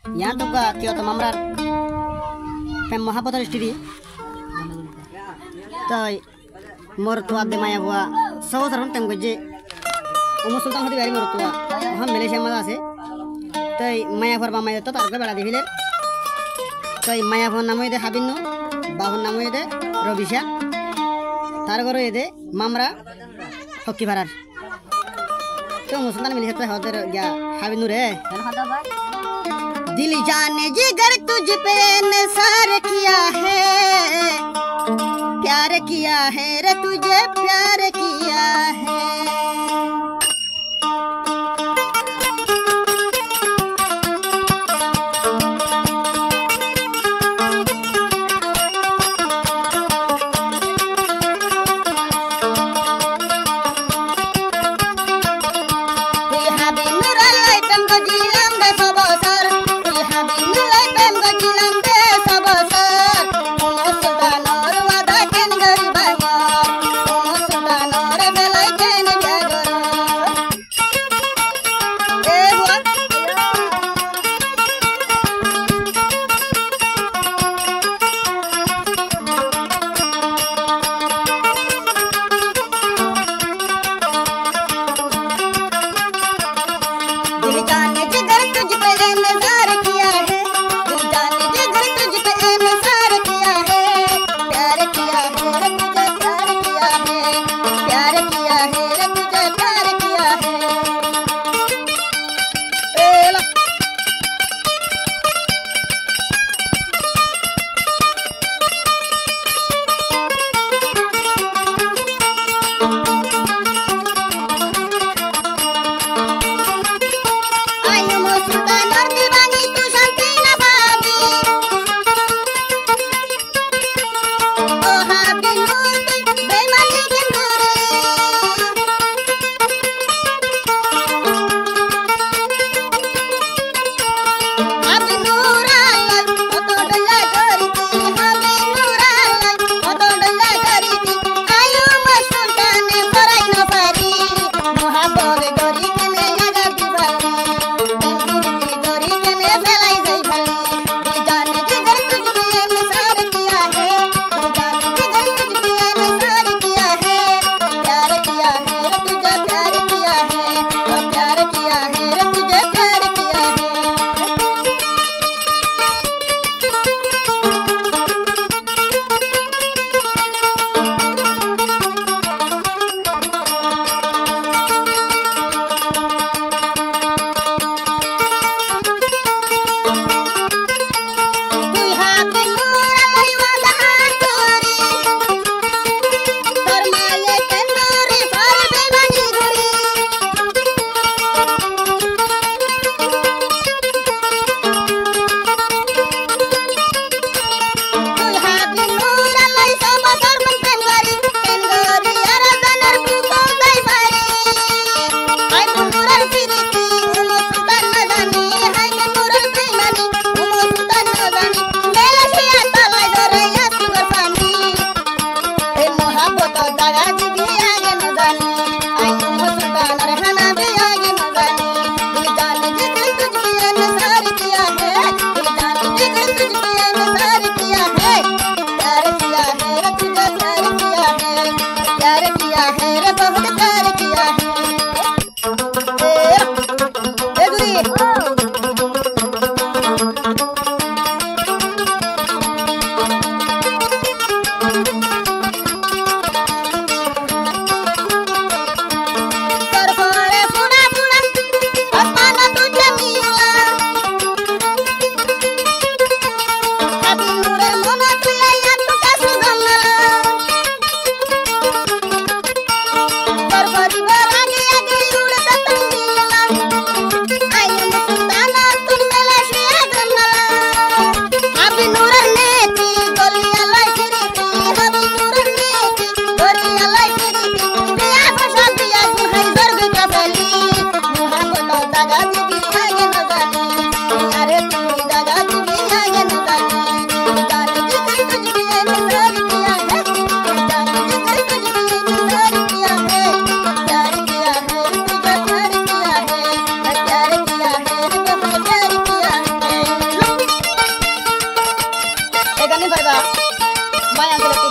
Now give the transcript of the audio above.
यहाँ तो का क्या तो मामरा पेम महापतर स्टीरी तो मोर तो आदे माया हुआ सौ सरन टेम गजे उमर सुल्तान हदी बारी मोर तो हम मलेशिया में आसे तो माया फर माया तो तार के बड़ा देखिले तो माया फर नाम ये दे हाबिनो बाहुन नाम ये दे रबिशा तार करो ये दे मामरा हक्की भरार तो मुसलमान मिले तो होते क्या हाबिनो रे दिल जाने जिगर तुझ पे निसार किया है प्यार किया है रे तुझे प्यार किया है Bayan